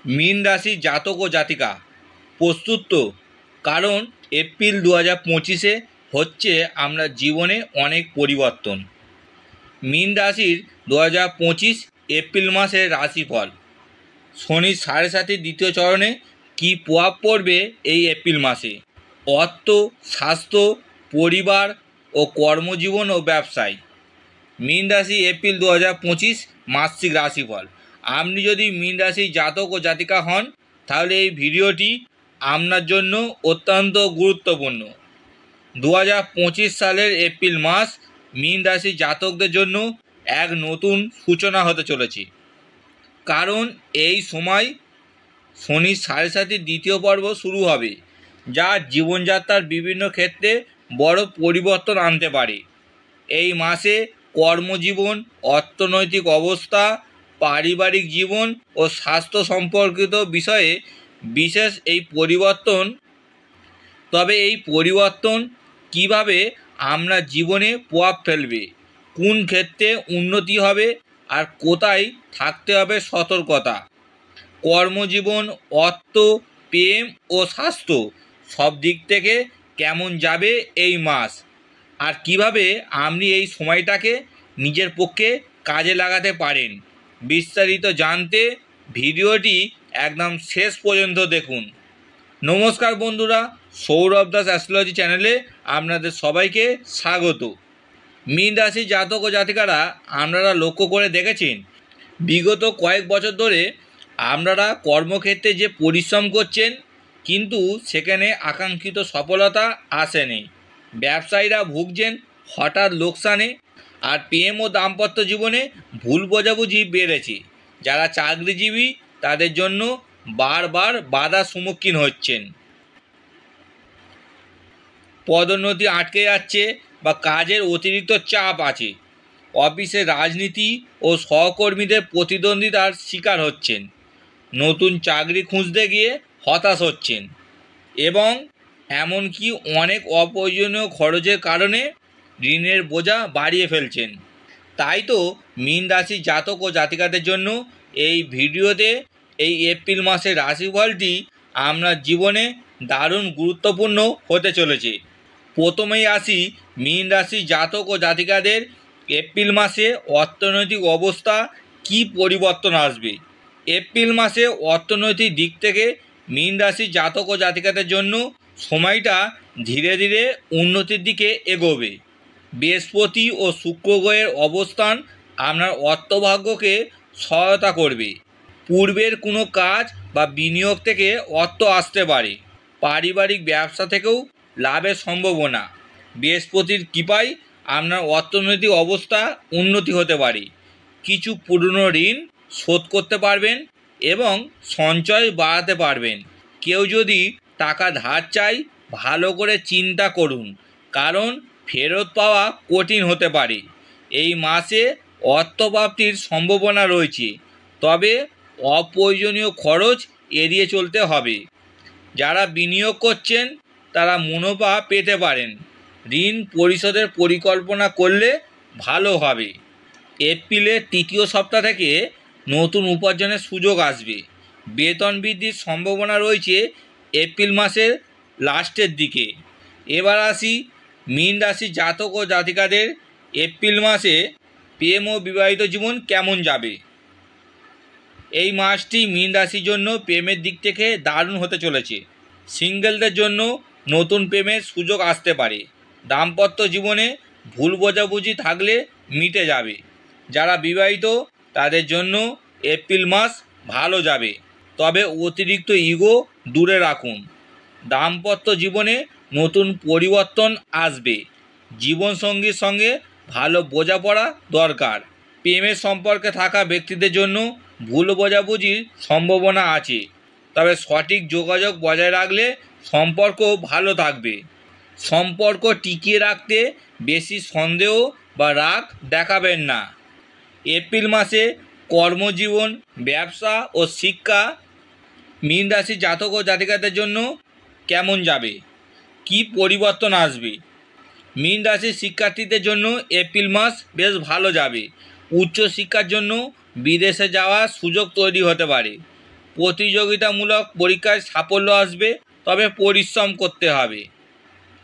মীন রাশি জাতক ও জাতিকা প্রস্তুত তো? কারণ এপ্রিল 2025-এ হচ্ছে আমরা জীবনে অনেক পরিবর্তন। মীন রাশির 2025 এপ্রিল মাসের রাশিফল। শনির 7.5 দ্বিতীয় চরণে কী প্রভাব পড়বে এই এপ্রিল মাসে? অর্থ, স্বাস্থ্য, পরিবার ও কর্মজীবন ও ব্যবসায়। মীন রাশি এপ্রিল 2025 মাসিক রাশিফল। আপনি যদি মীন রাশির জাতক ও জাতিকা হন তাহলে এই ভিডিওটি আপনার জন্য অত্যন্ত গুরুত্বপূর্ণ। 2025 সালের এপ্রিল মাস মীন রাশির জাতকদের জন্য এক নতুন সূচনা হতে চলেছে। কারণ এই সময় শনির 7.5 দ্বিতীয় পর্ব শুরু হবে, যা জীবনযাত্রার বিভিন্ন ক্ষেত্রে বড় পরিবর্তন আনতে পারে। এই মাসে কর্মজীবন, অর্থনৈতিক অবস্থা, পারিবারিক জীবন ও স্বাস্থ্য সম্পর্কিত বিষয়ে বিশেষ এই পরিবর্তন। তবে এই পরিবর্তন কিভাবে আপনার জীবনে প্রভাব ফেলবে, কোন ক্ষেত্রে উন্নতি হবে আর কোথায় থাকতে হবে সতর্কতা। কর্মজীবন, অর্থ, প্রেম ও স্বাস্থ্য সব দিক থেকে কেমন যাবে এই মাস, আর কিভাবে আপনি এই সময়টাকে নিজের পক্ষে কাজে লাগাতে পারেন, বিস্তারিত জানতে ভিডিওটি একদম শেষ পর্যন্ত দেখুন। নমস্কার বন্ধুরা, সৌরভ দাস অ্যাস্ট্রোলজি চ্যানেলে আপনাদের সবাইকে স্বাগত। মীন রাশি জাতক ও জাতিকারা আপনারা লক্ষ্য করে দেখেছেন, বিগত কয়েক বছর ধরে আপনারা কর্মক্ষেত্রে যে পরিশ্রম করছেন কিন্তু সেখানে আকাঙ্ক্ষিত সফলতা আসেনি। ব্যবসায়ীরা ভুগছেন হঠাৎ লোকসানে, আর প্রেম ও দাম্পত্য জীবনে ভুল বোঝাবুঝি বেড়েছে। যারা চাকরিজীবী তাদের জন্য বারবার বাধার সম্মুখীন হচ্ছেন। পদোন্নতি আটকে যাচ্ছে বা কাজের অতিরিক্ত চাপ আছে। অফিসে রাজনীতি ও সহকর্মীদের প্রতিদ্বন্দ্বিতার শিকার হচ্ছেন। নতুন চাকরি খুঁজতে গিয়ে হতাশ হচ্ছেন এবং এমনকি অনেক অপ্রয়োজনীয় খরচের কারণে ঋণের বোঝা বাড়িয়ে ফেলছেন। তাই তো মীন রাশি জাতক ও জাতিকাদের জন্য এই ভিডিওতে এই এপ্রিল মাসের রাশিফলটি আপনার জীবনে দারুণ গুরুত্বপূর্ণ হতে চলেছে। প্রথমেই আসি মীন রাশি জাতক ও জাতিকাদের এপ্রিল মাসে অর্থনৈতিক অবস্থা কি পরিবর্তন আসবে। এপ্রিল মাসে অর্থনৈতিক দিক থেকে মীন রাশি জাতক ও জাতিকাদের জন্য সময়টা ধীরে ধীরে উন্নতির দিকে এগোবে। বৃহস্পতি ও শুক্র গ্রহের অবস্থান আপনার অর্থভাগ্যকে সহায়তা করবে। পূর্বের কোনো কাজ বা বিনিয়োগ থেকে অর্থ আসতে পারে। পারিবারিক ব্যবসা থেকেও লাভের সম্ভাবনা। বৃহস্পতির কৃপায় আপনার অর্থনৈতিক অবস্থা উন্নতি হতে পারে। কিছু পুরনো ঋণ শোধ করতে পারবেন এবং সঞ্চয় বাড়াতে পারবেন। কেউ যদি টাকা ধার চায়, ভালো করে চিন্তা করুন, কারণ ফেরত পাওয়া কঠিন হতে পারে। এই মাসে অর্থপ্রাপ্তির সম্ভাবনা রয়েছে, তবে অপ্রয়োজনীয় খরচ এড়িয়ে চলতে হবে। যারা বিনিয়োগ করছেন তারা মুনাফা পেতে পারেন। ঋণ পরিশোধের পরিকল্পনা করলে ভালো হবে। এপ্রিলের তৃতীয় সপ্তাহ থেকে নতুন উপার্জনের সুযোগ আসবে। বেতন বৃদ্ধির সম্ভাবনা রয়েছে এপ্রিল মাসের লাস্টের দিকে। এবার আসি মীন রাশি জাতক ও জাতিকাদের এপ্রিল মাসে প্রেম ও বিবাহিত জীবন কেমন যাবে। এই মাসটি মীন রাশির জন্য প্রেমের দিক থেকে দারুণ হতে চলেছে। সিঙ্গেলদের জন্য নতুন প্রেমের সুযোগ আসতে পারে। দাম্পত্য জীবনে ভুল বোঝাবুঝি থাকলে মিটে যাবে। যারা বিবাহিত তাদের জন্য এপ্রিল মাস ভালো যাবে, তবে অতিরিক্ত ইগো দূরে রাখুন। দাম্পত্য জীবনে নতুন পরিবর্তন আসবে। জীবনসঙ্গীর সঙ্গে ভালো বোঝাপড়া দরকার। প্রেমের সম্পর্কে থাকা ব্যক্তিদের জন্য ভুল বোঝাবুঝির সম্ভাবনা আছে, তবে সঠিক যোগাযোগ বজায় রাখলে সম্পর্ক ভালো থাকবে। সম্পর্ক টিকিয়ে রাখতে বেশি সন্দেহ বা রাগ দেখাবেন না। এপ্রিল মাসে কর্মজীবন, ব্যবসা ও শিক্ষা মীন রাশি জাতক ও জাতিকাদের জন্য কেমন যাবে, কি পরিবর্তন আসবে। মীন রাশির শিক্ষার্থীদের জন্য এপ্রিল মাস বেশ ভালো যাবে। উচ্চশিক্ষার জন্য বিদেশে যাওয়ার সুযোগ তৈরি হতে পারে। প্রতিযোগিতামূলক পরীক্ষায় সাফল্য আসবে, তবে পরিশ্রম করতে হবে।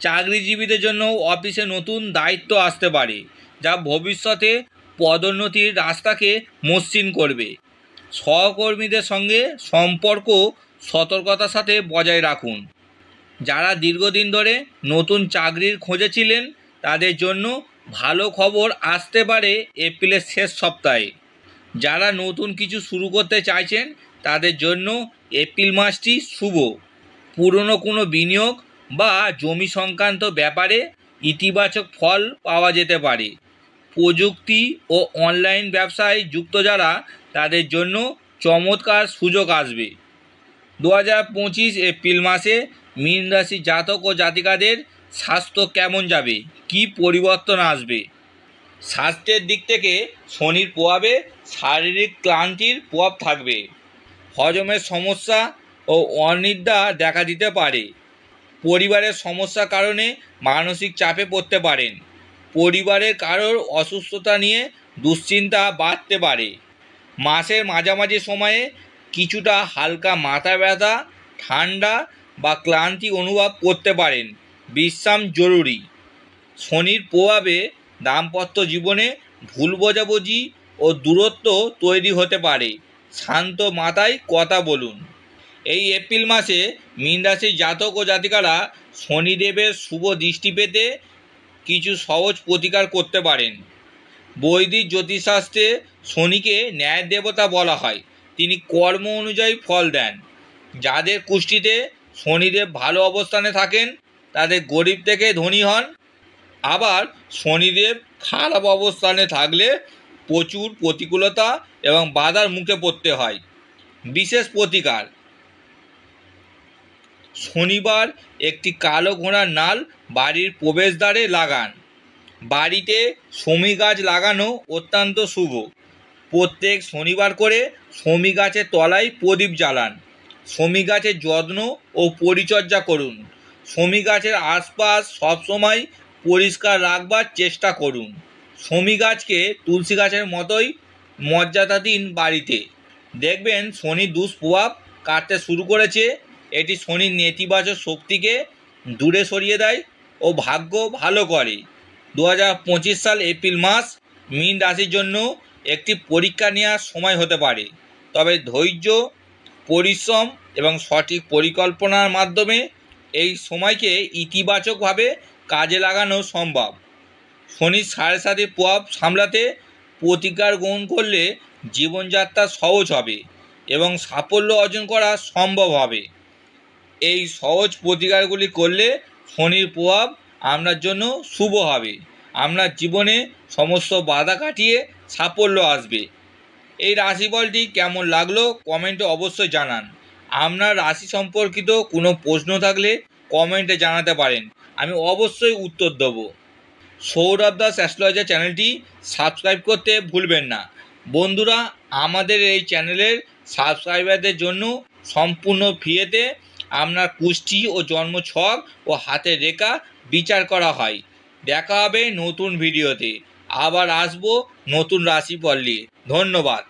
চাকরিজীবীদের জন্য অফিসে নতুন দায়িত্ব আসতে পারে, যা ভবিষ্যতে পদোন্নতির রাস্তাকে মসৃণ করবে। সহকর্মীদের সঙ্গে সম্পর্ক সতর্কতার সাথে বজায় রাখুন। যারা দীর্ঘদিন ধরে নতুন চাকরির খোঁজে ছিলেন, তাদের জন্য ভালো খবর আসতে পারে এপ্রিলের শেষ সপ্তাহে। যারা নতুন কিছু শুরু করতে চাইছেন, তাদের জন্য এপ্রিল মাসটি শুভ। পুরনো কোনো বিনিয়োগ বা জমি সংক্রান্ত ব্যাপারে ইতিবাচক ফল পাওয়া যেতে পারে। প্রযুক্তি ও অনলাইন ব্যবসায় যুক্ত যারা, তাদের জন্য চমৎকার সুযোগ আসবে। 2025 এপ্রিল মাসে মীন রাশি জাতক ও জাতিকাদের স্বাস্থ্য কেমন যাবে, কি পরিবর্তন আসবে? স্বাস্থ্যের দিক থেকে শনির প্রভাবে শারীরিক ক্লান্তির প্রভাব থাকবে। হজমের সমস্যা ও অনিদ্রা দেখা দিতে পারে। পরিবারের সমস্যার কারণে মানসিক চাপে পড়তে পারেন। পরিবারের কারোর অসুস্থতা নিয়ে দুশ্চিন্তা বাড়তে পারে। মাসের মাঝামাঝি সময়ে কিছুটা হালকা মাথা ব্যথা, ঠান্ডা বা ক্লান্তি অনুভব করতে পারেন। বিশ্রাম জরুরি। শনির প্রভাবে দাম্পত্য জীবনে ভুল বোঝাবুঝি ও দূরত্ব তৈরি হতে পারে। শান্ত মাথায় কথা বলুন। এই এপ্রিল মাসে মীন রাশির জাতক ও জাতিকারা শনিদেবের শুভ দৃষ্টি পেতে কিছু সহজ প্রতিকার করতে পারেন। বৈদিক জ্যোতিষশাস্ত্রে শনিকে ন্যায় দেবতা বলা হয়। তিনি কর্ম অনুযায়ী ফল দেন। যাদের কুষ্টিতে শনিদেব ভালো অবস্থানে থাকেন, তাদের গরিব থেকে ধনী হন। আবার শনিদেব খারাপ অবস্থানে থাকলে প্রচুর প্রতিকূলতা এবং বাধার মুখে পড়তে হয়। বিশেষ প্রতিকার: শনিবার একটি কালো ঘোড়ার নাল বাড়ির প্রবেশদ্বারে লাগান। বাড়িতে শমী গাছ লাগানো অত্যন্ত শুভ। প্রত্যেক শনিবার করে শমী গাছের তলায় প্রদীপ জ্বালান। শমী গাছের যত্ন ও পরিচর্যা করুন। শমী গাছের আশপাশ সবসময় পরিষ্কার রাখবার চেষ্টা করুন। শমী গাছকে তুলসী গাছের মতোই মর্যাদা দিন বাড়িতে। দেখবেন শনির দুষ্প্রভাব কাটতে শুরু করেছে। এটি শনির নেতিবাচক শক্তিকে দূরে সরিয়ে দেয় ও ভাগ্য ভালো করে। 2025 সাল এপ্রিল মাস মীন রাশির জন্য একটি পরীক্ষা নেওয়ার সময় হতে পারে, তবে ধৈর্য, পরিশ্রম এবং সঠিক পরিকল্পনার মাধ্যমে এই সময়কে ইতিবাচকভাবে কাজে লাগানো সম্ভব। শনির 7.5 প্রভাব সামলাতে প্রতিকার গ্রহণ করলে জীবনযাত্রা সহজ হবে এবং সাফল্য অর্জন করা সম্ভব হবে। এই সহজ প্রতিকারগুলি করলে শনির প্রভাব আপনার জন্য শুভ হবে। আপনার জীবনে সমস্ত বাধা কাটিয়ে সাফল্য আসবে। এই রাশিফলটি কেমন লাগলো কমেন্টে অবশ্যই জানান। আপনার রাশি সম্পর্কিত কোনো প্রশ্ন থাকলে কমেন্টে জানাতে পারেন, আমি অবশ্যই উত্তর দেবো। সৌরভ দাস অ্যাস্ট্রোলজার চ্যানেলটি সাবস্ক্রাইব করতে ভুলবেন না। বন্ধুরা, আমাদের এই চ্যানেলের সাবস্ক্রাইবারদের জন্য সম্পূর্ণ ফ্রিতে আপনার কুষ্টি ও জন্মছক ও হাতের রেখা বিচার করা হয়। দেখা হবে নতুন ভিডিওতে। আবার আসবো নতুন রাশিফল নিয়ে। ধন্যবাদ।